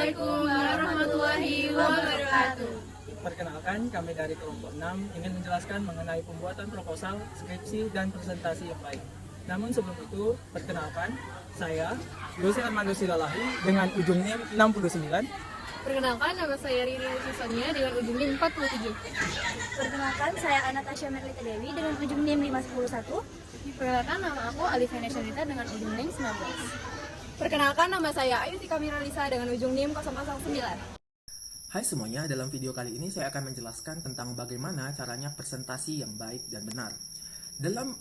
Assalamualaikum warahmatullahi wabarakatuh. Perkenalkan, kami dari kelompok 6 ingin menjelaskan mengenai pembuatan proposal, skripsi, dan presentasi yang baik. Namun sebelum itu, perkenalkan, saya, Lucy Armando Silalahi, dengan ujung NIM 69. Perkenalkan, nama saya Riri Sonia dengan ujung NIM 47. Perkenalkan, saya Anastasia Merlita Dewi dengan ujung NIM 511. Perkenalkan, nama aku Alifia Nesyanita dengan ujung NIM 19. Perkenalkan, nama saya Ayu Tika Miralisa dengan ujung NIM 009. Hai semuanya, dalam video kali ini saya akan menjelaskan tentang bagaimana caranya presentasi yang baik dan benar. Dalam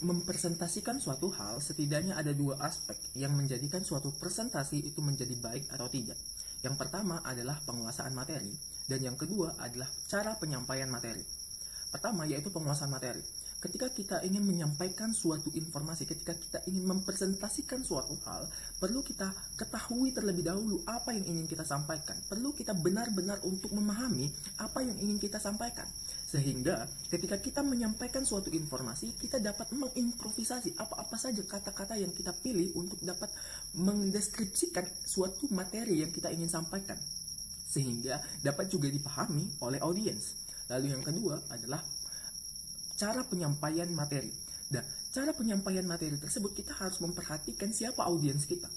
mempresentasikan suatu hal, setidaknya ada dua aspek yang menjadikan suatu presentasi itu menjadi baik atau tidak. Yang pertama adalah penguasaan materi, dan yang kedua adalah cara penyampaian materi. Pertama yaitu penguasaan materi. Ketika kita ingin menyampaikan suatu informasi, ketika kita ingin mempresentasikan suatu hal, perlu kita ketahui terlebih dahulu apa yang ingin kita sampaikan. Perlu kita benar-benar untuk memahami apa yang ingin kita sampaikan. Sehingga ketika kita menyampaikan suatu informasi, kita dapat mengimprovisasi apa-apa saja kata-kata yang kita pilih untuk dapat mendeskripsikan suatu materi yang kita ingin sampaikan. Sehingga dapat juga dipahami oleh audiens. Lalu yang kedua adalah cara penyampaian materi. Dan cara penyampaian materi tersebut kita harus memperhatikan siapa audiens kita.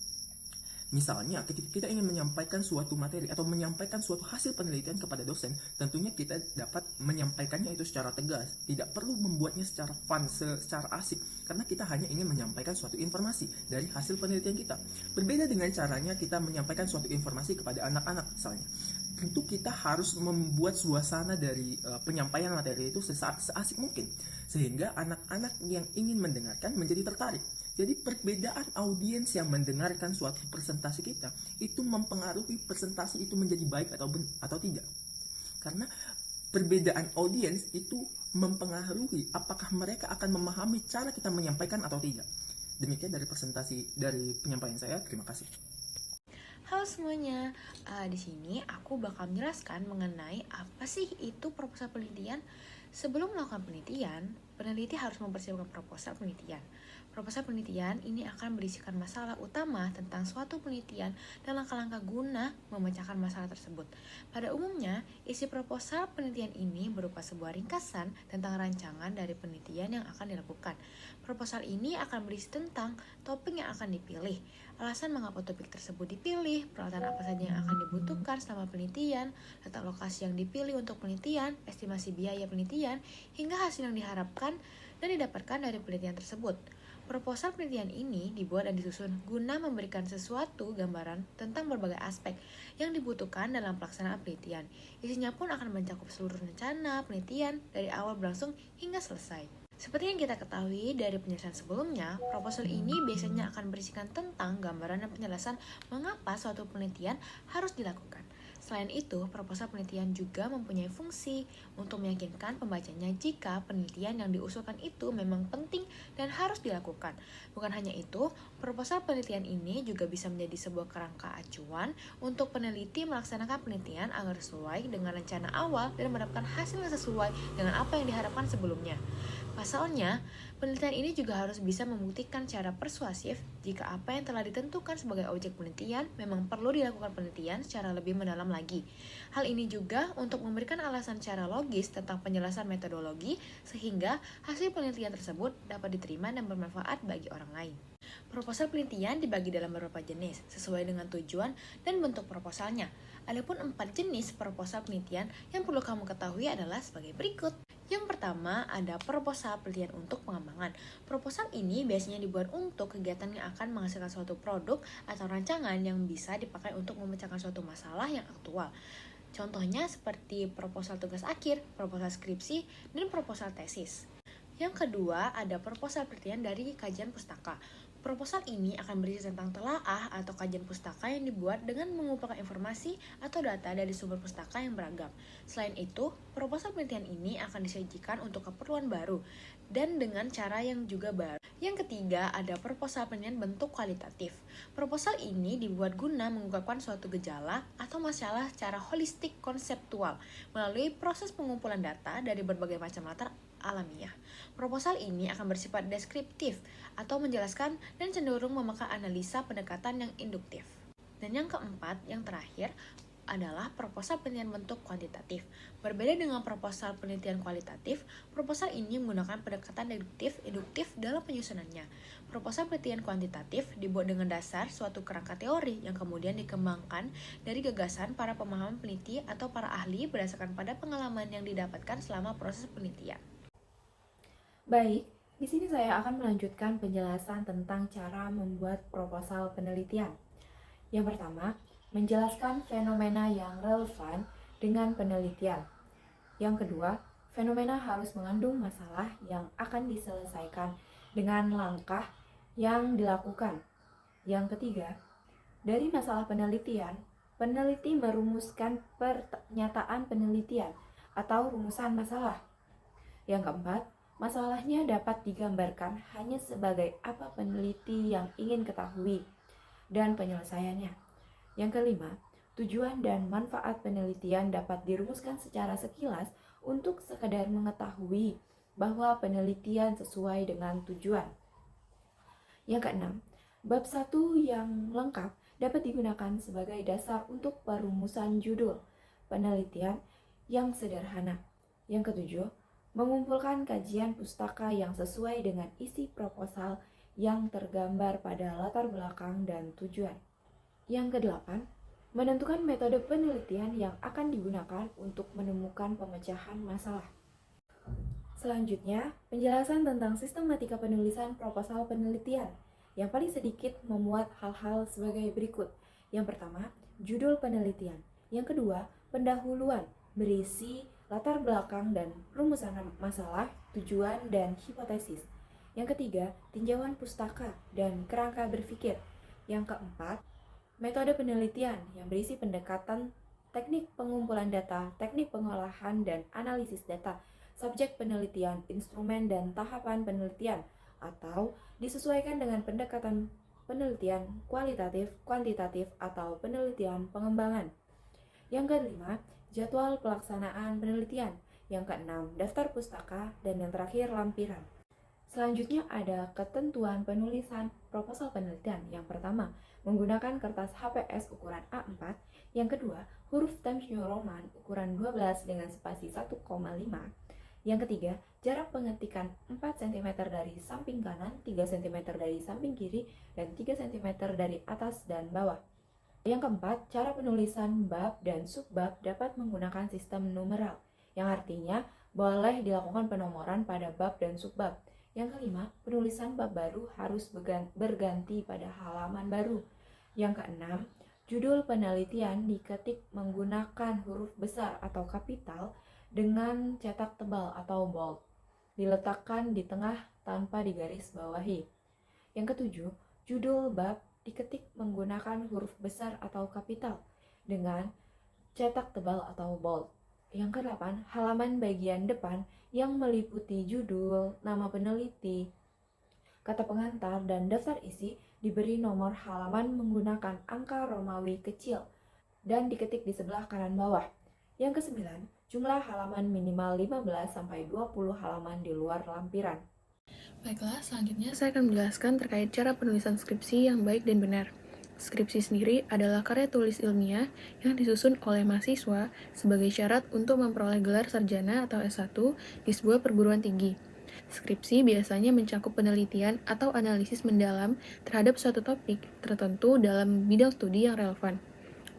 Misalnya ketika kita ingin menyampaikan suatu materi atau menyampaikan suatu hasil penelitian kepada dosen, tentunya kita dapat menyampaikannya itu secara tegas. Tidak perlu membuatnya secara fun, secara asik, karena kita hanya ingin menyampaikan suatu informasi dari hasil penelitian kita. Berbeda dengan caranya kita menyampaikan suatu informasi kepada anak-anak misalnya. Tentu kita harus membuat suasana dari penyampaian materi itu seasik mungkin, sehingga anak-anak yang ingin mendengarkan menjadi tertarik. Jadi perbedaan audiens yang mendengarkan suatu presentasi kita itu mempengaruhi presentasi itu menjadi baik atau tidak. Karena perbedaan audiens itu mempengaruhi apakah mereka akan memahami cara kita menyampaikan atau tidak. Demikian dari penyampaian saya. Terima kasih. Halo semuanya, di sini aku bakal menjelaskan mengenai apa sih itu proposal penelitian. Sebelum melakukan penelitian, peneliti harus mempersiapkan proposal penelitian. Proposal penelitian ini akan berisikan masalah utama tentang suatu penelitian dan langkah-langkah guna memecahkan masalah tersebut. Pada umumnya, isi proposal penelitian ini berupa sebuah ringkasan tentang rancangan dari penelitian yang akan dilakukan. Proposal ini akan berisi tentang topik yang akan dipilih, alasan mengapa topik tersebut dipilih, peralatan apa saja yang akan dibutuhkan selama penelitian, letak lokasi yang dipilih untuk penelitian, estimasi biaya penelitian, hingga hasil yang diharapkan dan didapatkan dari penelitian tersebut. Proposal penelitian ini dibuat dan disusun guna memberikan sesuatu gambaran tentang berbagai aspek yang dibutuhkan dalam pelaksanaan penelitian. Isinya pun akan mencakup seluruh rencana penelitian dari awal berlangsung hingga selesai. Seperti yang kita ketahui dari penjelasan sebelumnya, proposal ini biasanya akan berisikan tentang gambaran dan penjelasan mengapa suatu penelitian harus dilakukan. Selain itu, proposal penelitian juga mempunyai fungsi untuk meyakinkan pembacanya jika penelitian yang diusulkan itu memang penting dan harus dilakukan. Bukan hanya itu, proposal penelitian ini juga bisa menjadi sebuah kerangka acuan untuk peneliti melaksanakan penelitian agar sesuai dengan rencana awal dan mendapatkan hasil yang sesuai dengan apa yang diharapkan sebelumnya. Pasalnya, penelitian ini juga harus bisa membuktikan secara persuasif jika apa yang telah ditentukan sebagai objek penelitian memang perlu dilakukan penelitian secara lebih mendalam lagi. Hal ini juga untuk memberikan alasan secara logis tentang penjelasan metodologi sehingga hasil penelitian tersebut dapat diterima dan bermanfaat bagi orang lain. Proposal penelitian dibagi dalam beberapa jenis sesuai dengan tujuan dan bentuk proposalnya. Adapun 4 jenis proposal penelitian yang perlu kamu ketahui adalah sebagai berikut. Yang pertama ada proposal penelitian untuk pengembangan. Proposal ini biasanya dibuat untuk kegiatan yang akan menghasilkan suatu produk atau rancangan yang bisa dipakai untuk memecahkan suatu masalah yang aktual. Contohnya seperti proposal tugas akhir, proposal skripsi, dan proposal tesis. Yang kedua ada proposal penelitian dari kajian pustaka. Proposal ini akan berisi tentang telaah atau kajian pustaka yang dibuat dengan mengumpulkan informasi atau data dari sumber pustaka yang beragam. Selain itu, proposal penelitian ini akan disajikan untuk keperluan baru dan dengan cara yang juga baru. Yang ketiga, ada proposal penelitian bentuk kualitatif. Proposal ini dibuat guna mengungkapkan suatu gejala atau masalah secara holistik konseptual melalui proses pengumpulan data dari berbagai macam latar alamiah. Proposal ini akan bersifat deskriptif atau menjelaskan dan cenderung memakai analisa pendekatan yang induktif. Dan yang keempat, yang terakhir, adalah proposal penelitian bentuk kuantitatif. Berbeda dengan proposal penelitian kualitatif, proposal ini menggunakan pendekatan deduktif dalam penyusunannya. Proposal penelitian kuantitatif dibuat dengan dasar suatu kerangka teori yang kemudian dikembangkan dari gagasan para pemahaman peneliti atau para ahli berdasarkan pada pengalaman yang didapatkan selama proses penelitian. Baik, di sini saya akan melanjutkan penjelasan tentang cara membuat proposal penelitian. Yang pertama, menjelaskan fenomena yang relevan dengan penelitian. Yang kedua, fenomena harus mengandung masalah yang akan diselesaikan dengan langkah yang dilakukan. Yang ketiga, dari masalah penelitian, peneliti merumuskan pernyataan penelitian atau rumusan masalah. Yang keempat, masalahnya dapat digambarkan hanya sebagai apa peneliti yang ingin ketahui dan penyelesaiannya. Yang kelima, tujuan dan manfaat penelitian dapat dirumuskan secara sekilas untuk sekedar mengetahui bahwa penelitian sesuai dengan tujuan. Yang keenam, bab 1 yang lengkap dapat digunakan sebagai dasar untuk perumusan judul penelitian yang sederhana. Yang ketujuh, mengumpulkan kajian pustaka yang sesuai dengan isi proposal yang tergambar pada latar belakang dan tujuan. Yang kedelapan, menentukan metode penelitian yang akan digunakan untuk menemukan pemecahan masalah. Selanjutnya, penjelasan tentang sistematika penulisan proposal penelitian. Yang paling sedikit memuat hal-hal sebagai berikut. Yang pertama, judul penelitian. Yang kedua, pendahuluan, berisi latar belakang dan rumusan masalah, tujuan, dan hipotesis. Yang ketiga, tinjauan pustaka dan kerangka berpikir. Yang keempat, metode penelitian yang berisi pendekatan, teknik pengumpulan data, teknik pengolahan dan analisis data, subjek penelitian, instrumen dan tahapan penelitian, atau disesuaikan dengan pendekatan penelitian kualitatif, kuantitatif, atau penelitian pengembangan. Yang kelima, jadwal pelaksanaan penelitian. Yang keenam, daftar pustaka, dan yang terakhir, lampiran. Selanjutnya ada ketentuan penulisan proposal penelitian. Yang pertama, menggunakan kertas HPS ukuran A4. Yang kedua, huruf Times New Roman ukuran 12 dengan spasi 1,5. Yang ketiga, jarak pengetikan 4 cm dari samping kanan, 3 cm dari samping kiri, dan 3 cm dari atas dan bawah. Yang keempat, cara penulisan bab dan subbab dapat menggunakan sistem numeral, yang artinya boleh dilakukan penomoran pada bab dan subbab. Yang kelima, penulisan bab baru harus berganti pada halaman baru. Yang keenam, judul penelitian diketik menggunakan huruf besar atau kapital dengan cetak tebal atau bold, diletakkan di tengah tanpa digaris bawahi. Yang ketujuh, judul bab diketik menggunakan huruf besar atau kapital dengan cetak tebal atau bold. Yang kedelapan, halaman bagian depan yang meliputi judul, nama peneliti, kata pengantar, dan daftar isi diberi nomor halaman menggunakan angka Romawi kecil dan diketik di sebelah kanan bawah. Yang kesembilan, jumlah halaman minimal 15-20 halaman di luar lampiran. Baiklah, selanjutnya saya akan menjelaskan terkait cara penulisan skripsi yang baik dan benar. Skripsi sendiri adalah karya tulis ilmiah yang disusun oleh mahasiswa sebagai syarat untuk memperoleh gelar sarjana atau S1 di sebuah perguruan tinggi. Skripsi biasanya mencakup penelitian atau analisis mendalam terhadap suatu topik tertentu dalam bidang studi yang relevan.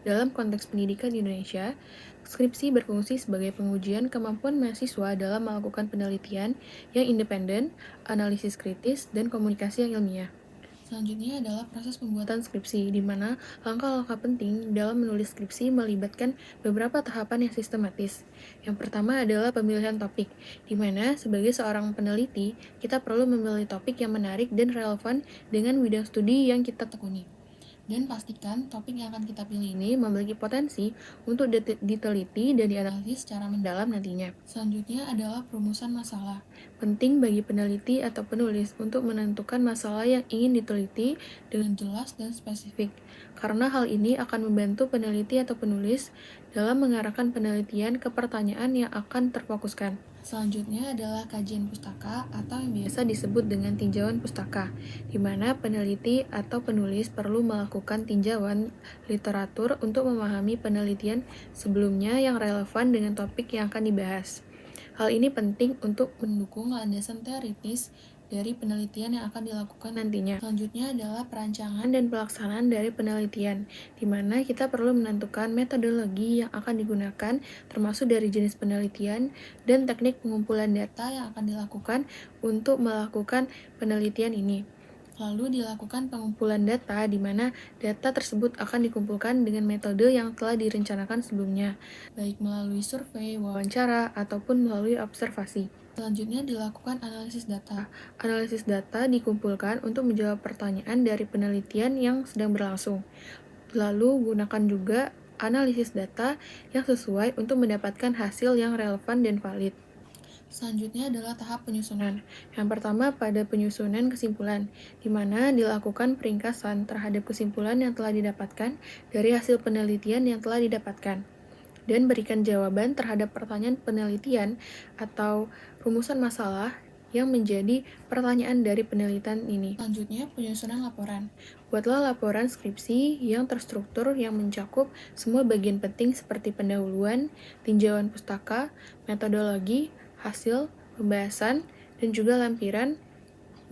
Dalam konteks pendidikan di Indonesia, skripsi berfungsi sebagai pengujian kemampuan mahasiswa dalam melakukan penelitian yang independen, analisis kritis, dan komunikasi yang ilmiah. Selanjutnya adalah proses pembuatan skripsi, di mana langkah-langkah penting dalam menulis skripsi melibatkan beberapa tahapan yang sistematis. Yang pertama adalah pemilihan topik, di mana sebagai seorang peneliti, kita perlu memilih topik yang menarik dan relevan dengan bidang studi yang kita tekuni. Dan pastikan topik yang akan kita pilih ini memiliki potensi untuk diteliti dan dianalisis secara mendalam nantinya. Selanjutnya adalah perumusan masalah. Penting bagi peneliti atau penulis untuk menentukan masalah yang ingin diteliti dengan jelas dan spesifik, karena hal ini akan membantu peneliti atau penulis dalam mengarahkan penelitian ke pertanyaan yang akan terfokuskan. Selanjutnya adalah kajian pustaka atau yang biasa disebut dengan tinjauan pustaka, di mana peneliti atau penulis perlu melakukan tinjauan literatur untuk memahami penelitian sebelumnya yang relevan dengan topik yang akan dibahas. Hal ini penting untuk mendukung landasan teoritis dari penelitian yang akan dilakukan nantinya. Selanjutnya adalah perancangan dan pelaksanaan dari penelitian, di mana kita perlu menentukan metodologi yang akan digunakan, termasuk dari jenis penelitian dan teknik pengumpulan data yang akan dilakukan untuk melakukan penelitian ini. Lalu dilakukan pengumpulan data, di mana data tersebut akan dikumpulkan dengan metode yang telah direncanakan sebelumnya, baik melalui survei, wawancara, ataupun melalui observasi. Selanjutnya dilakukan analisis data. Analisis data dikumpulkan untuk menjawab pertanyaan dari penelitian yang sedang berlangsung. Lalu gunakan juga analisis data yang sesuai untuk mendapatkan hasil yang relevan dan valid. Selanjutnya adalah tahap penyusunan. Yang pertama pada penyusunan kesimpulan, di mana dilakukan peringkasan terhadap kesimpulan yang telah didapatkan dari hasil penelitian yang telah didapatkan, dan berikan jawaban terhadap pertanyaan penelitian atau rumusan masalah yang menjadi pertanyaan dari penelitian ini. Selanjutnya, penyusunan laporan. Buatlah laporan skripsi yang terstruktur yang mencakup semua bagian penting seperti pendahuluan, tinjauan pustaka, metodologi, hasil, pembahasan, dan juga lampiran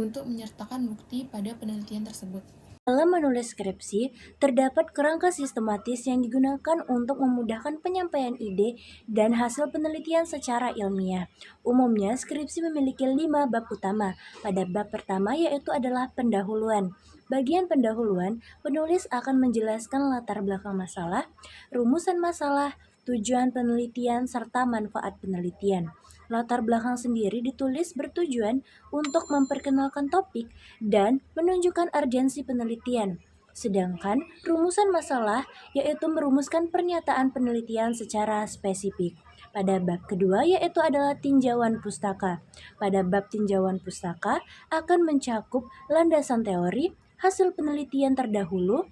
untuk menyertakan bukti pada penelitian tersebut. Dalam menulis skripsi, terdapat kerangka sistematis yang digunakan untuk memudahkan penyampaian ide dan hasil penelitian secara ilmiah. Umumnya, skripsi memiliki 5 bab utama. Pada bab pertama yaitu adalah pendahuluan. Bagian pendahuluan, penulis akan menjelaskan latar belakang masalah, rumusan masalah, tujuan penelitian, serta manfaat penelitian. Latar belakang sendiri ditulis bertujuan untuk memperkenalkan topik dan menunjukkan urgensi penelitian. Sedangkan rumusan masalah yaitu merumuskan pernyataan penelitian secara spesifik. Pada bab kedua yaitu adalah tinjauan pustaka. Pada bab tinjauan pustaka akan mencakup landasan teori, hasil penelitian terdahulu,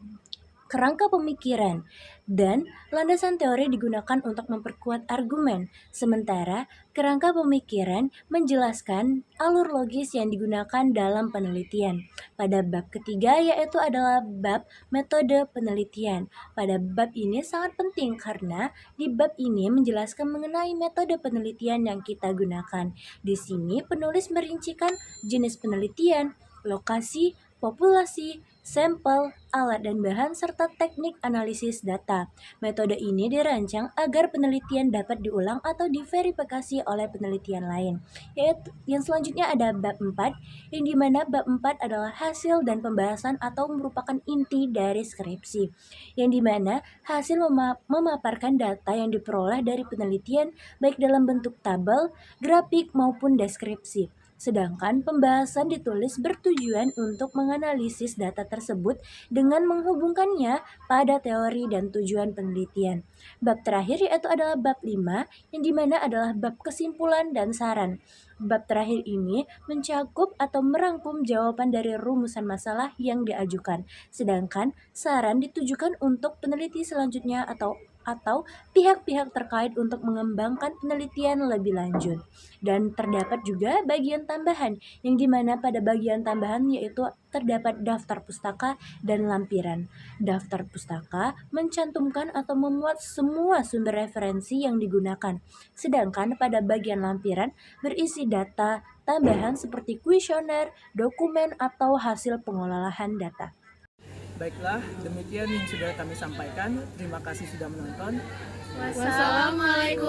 kerangka pemikiran, dan landasan teori digunakan untuk memperkuat argumen, sementara kerangka pemikiran menjelaskan alur logis yang digunakan dalam penelitian. Pada bab ketiga yaitu adalah bab metode penelitian. Pada bab ini sangat penting karena di bab ini menjelaskan mengenai metode penelitian yang kita gunakan. Di sini penulis merincikan jenis penelitian, lokasi, populasi, sampel, alat dan bahan, serta teknik analisis data. Metode ini dirancang agar penelitian dapat diulang atau diverifikasi oleh penelitian lain. Yaitu, yang selanjutnya ada bab 4, yang dimana bab 4 adalah hasil dan pembahasan atau merupakan inti dari skripsi. Yang dimana hasil memaparkan data yang diperoleh dari penelitian baik dalam bentuk tabel, grafik maupun deskripsi. Sedangkan pembahasan ditulis bertujuan untuk menganalisis data tersebut dengan menghubungkannya pada teori dan tujuan penelitian. Bab terakhir yaitu adalah bab 5, yang dimana adalah bab kesimpulan dan saran. Bab terakhir ini mencakup atau merangkum jawaban dari rumusan masalah yang diajukan, sedangkan saran ditujukan untuk peneliti selanjutnya atau pihak-pihak terkait untuk mengembangkan penelitian lebih lanjut. Dan terdapat juga bagian tambahan, yang dimana pada bagian tambahan yaitu terdapat daftar pustaka dan lampiran. Daftar pustaka mencantumkan atau memuat semua sumber referensi yang digunakan, sedangkan pada bagian lampiran berisi data tambahan seperti kuesioner, dokumen, atau hasil pengolahan data. Baiklah, demikian yang sudah kami sampaikan. Terima kasih sudah menonton. Wassalamualaikum